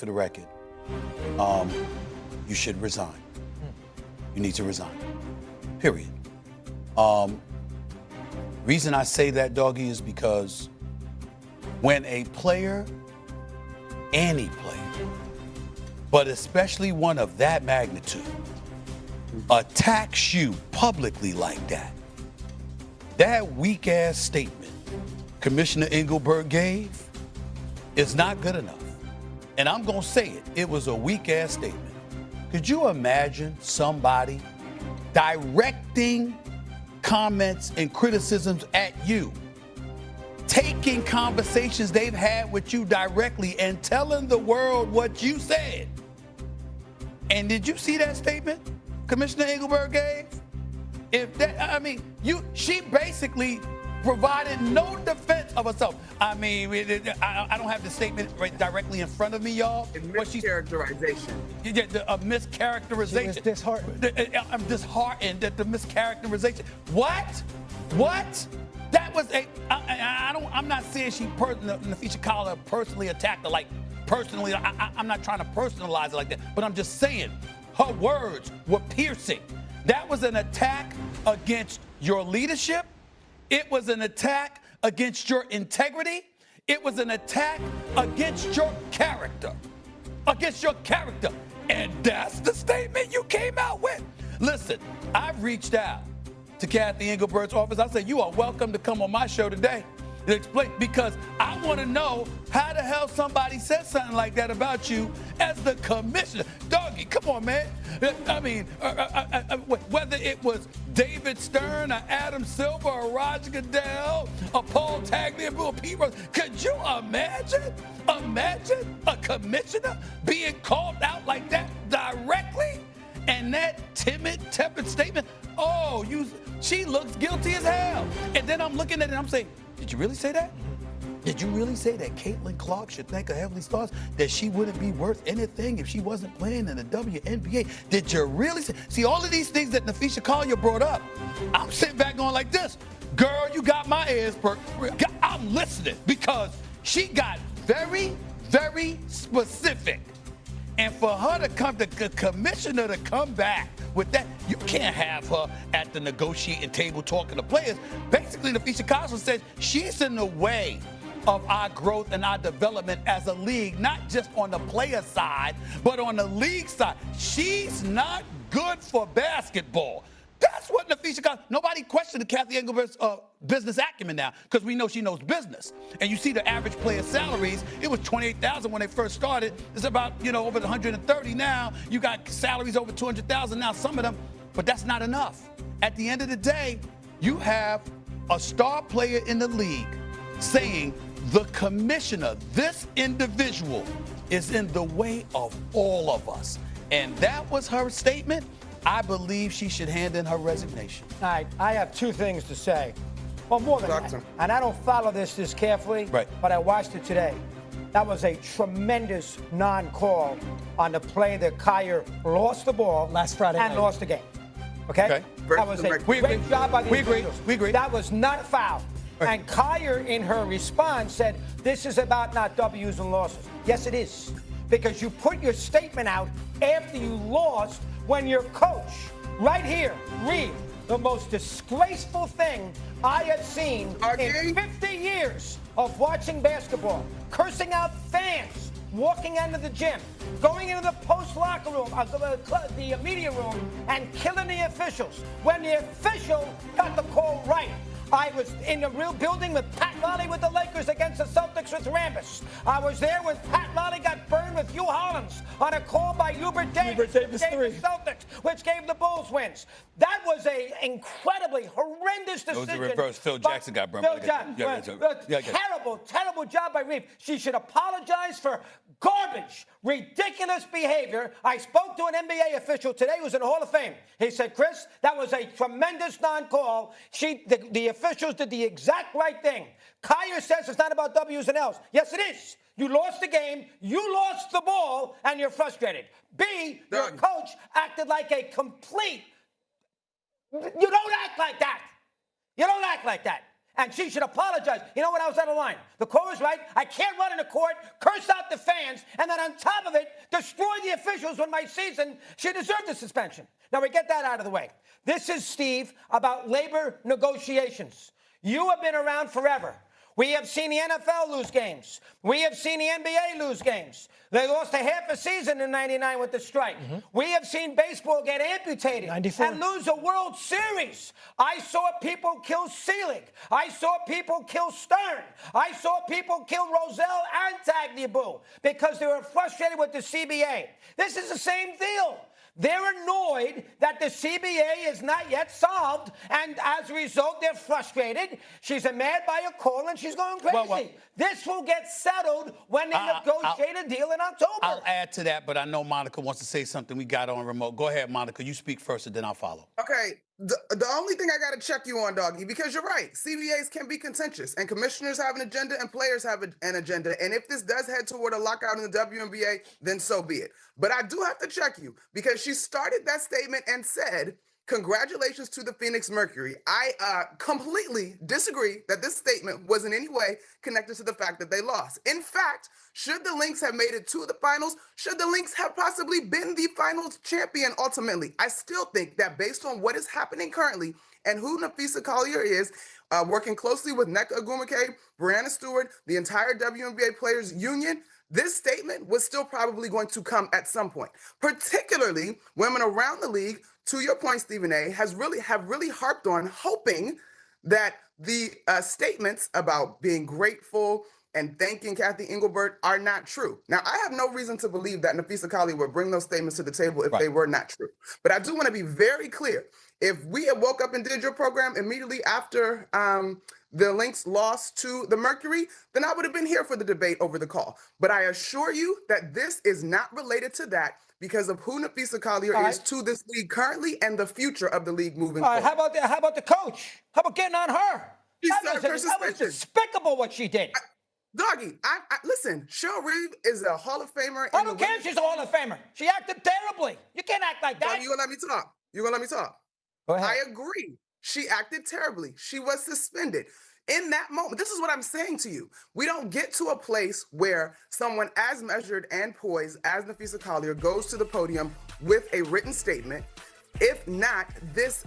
for the record, you should resign. You need to resign. Period. Reason I say that, doggy, is because when a player, any player, but especially one of that magnitude, attacks you publicly like that, that weak-ass statement Commissioner Engelbert gave is not good enough. And I'm going to say it. It was a weak-ass statement. Could you imagine somebody directing comments and criticisms at you, taking conversations they've had with you directly and telling the world what you said? And did you see that statement Commissioner Engelbert gave? She basically provided no defense of herself. I mean, I don't have the statement right directly in front of me, y'all. Mischaracterization. A mischaracterization. She was disheartened. I'm disheartened that the mischaracterization. What? That was I'm not saying Nafisha Collar personally attacked her. Like, personally, I'm not trying to personalize it like that. But I'm just saying, her words were piercing. That was an attack against your leadership. It was an attack against your integrity. It was an attack against your character. Against your character. And that's the statement you came out with. Listen, I've reached out to Cathy Engelbert's office. I said, you are welcome to come on my show today to explain, because I want to know how the hell somebody said something like that about you as the commissioner. Doggy, come on, man. I mean, whether it was David Stern or Adam Silver or Roger Goodell or Paul Tagliabue or Pete Rose, could you imagine a commissioner being called out like that directly? And that timid, tepid statement, she looks guilty as hell. And then I'm looking at it and I'm saying, did you really say that? Did you really say that Caitlin Clark should thank her Heavenly Stars that she wouldn't be worth anything if she wasn't playing in the WNBA? Did you really say? See, all of these things that Nafisha Collier brought up, I'm sitting back going like this. Girl, you got my ears perked. I'm listening, because she got very, very specific. And for her to come, the commissioner to come back with that, you can't have her at the negotiating table talking to players. Basically, Nafisha Collier said she's in the way of our growth and our development as a league, not just on the player side, but on the league side. She's not good for basketball. That's what Nafisha Collier. Nobody questioned Cathy Engelbert's business acumen now, because we know she knows business. And you see the average player salaries, it was $28,000 when they first started. It's about, over $130 now. You got salaries over $200,000 now, some of them, but that's not enough. At the end of the day, you have a star player in the league saying the commissioner, this individual, is in the way of all of us. And that was her statement. I believe she should hand in her resignation. All right, I have two things to say. Well, more than that. And I don't follow this carefully, right, but I watched it today. That was a tremendous non-call on the play that Collier lost the ball last Friday and night. lost the game. Okay? That was a great job by the officials. We agree. That was not a foul. Right. And Collier, in her response, said, this is about not W's and losses. Yes, it is. Because you put your statement out after you lost, when your coach, right here, read the most disgraceful thing I have seen in 50 years of watching basketball, cursing out fans, walking into the gym, going into the post locker room, the media room, and killing the officials. When the official got the call right. I was in the real building with Pat Riley with the Lakers against the Celtics with Rambis. I was there when Pat Riley got burned with Hugh Hollins on a call by Hubert Davis, which gave the Celtics, which gave the Bulls wins. That was an incredibly horrendous decision. It was the reverse. Phil Jackson got burned. Phil Jackson. Terrible job by Reeves. She should apologize for garbage, ridiculous behavior. I spoke to an NBA official today who's in the Hall of Fame. He said, Chris, that was a tremendous non-call. The officials did the exact right thing. Collier says it's not about W's and L's. Yes, it is. You lost the game, you lost the ball, and you're frustrated. B, your coach acted like a complete... You don't act like that. You don't act like that. and she should apologize. You know what else on the line? The quote was right. I can't run in the court, curse out the fans, and then on top of it, destroy the officials when my season. She deserved a suspension. Now, we get that out of the way. This is, Steve, about labor negotiations. You have been around forever. We have seen the NFL lose games. We have seen the NBA lose games. They lost a half a season in '99 with the strike. We have seen baseball get amputated 94. and lose a World Series. I saw people kill Selig. I saw people kill Stern. I saw people kill Rozelle and Tagliabue because they were frustrated with the CBA. This is the same deal. They're annoyed that the CBA is not yet solved, and as a result, they're frustrated. She's mad by a call, and she's going crazy. Well, this will get settled when they negotiate a deal in October. I'll add to that, but I know Monica wants to say something. We got on remote. Go ahead, Monica. You speak first, and then I'll follow. Okay, the only thing I got to check you on, Doggy, because you're right. CBAs can be contentious, and commissioners have an agenda, and players have an agenda. And if this does head toward a lockout in the WNBA, then so be it. But I do have to check you because she started that statement and said, congratulations to the Phoenix Mercury. I completely disagree that this statement was in any way connected to the fact that they lost. In fact, should the Lynx have made it to the finals, should the Lynx have possibly been the finals champion ultimately, I still think that based on what is happening currently and who Napheesa Collier is, working closely with Nneka Ogwumike, Brianna Stewart, the entire WNBA Players Union, this statement was still probably going to come at some point, particularly women around the league, to your point, Stephen A., have really harped on hoping that the statements about being grateful and thanking Cathy Engelbert are not true. Now, I have no reason to believe that Napheesa Collier would bring those statements to the table if they were not true. But I do want to be very clear. If we had woke up and did your program immediately after the Lynx lost to the Mercury, then I would have been here for the debate over the call. But I assure you that this is not related to that because of who Napheesa Collier is to this league currently and the future of the league moving forward. How about the coach? How about getting on her? That was despicable what she did. Doggy, listen, Cheryl Reeve is a Hall of Famer. I don't care if she's a Hall of Famer. She acted terribly. You can't act like that. Doggy, you gonna let me talk? You gonna let me talk? Go ahead. I agree. She acted terribly. She was suspended. In that moment, this is what I'm saying to you. We don't get to a place where someone as measured and poised as Napheesa Collier goes to the podium with a written statement. If not, this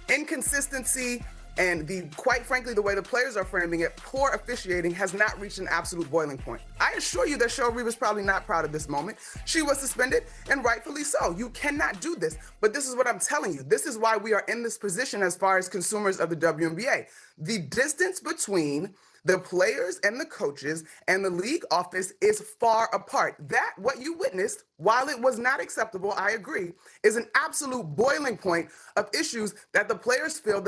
inconsistency and quite frankly, the way the players are framing it, poor officiating has not reached an absolute boiling point. I assure you that Cheryl Reeve is probably not proud of this moment. She was suspended, and rightfully so. You cannot do this. But this is what I'm telling you. This is why we are in this position as far as consumers of the WNBA. The distance between the players and the coaches and the league office is far apart. That, what you witnessed, while it was not acceptable, I agree, is an absolute boiling point of issues that the players feel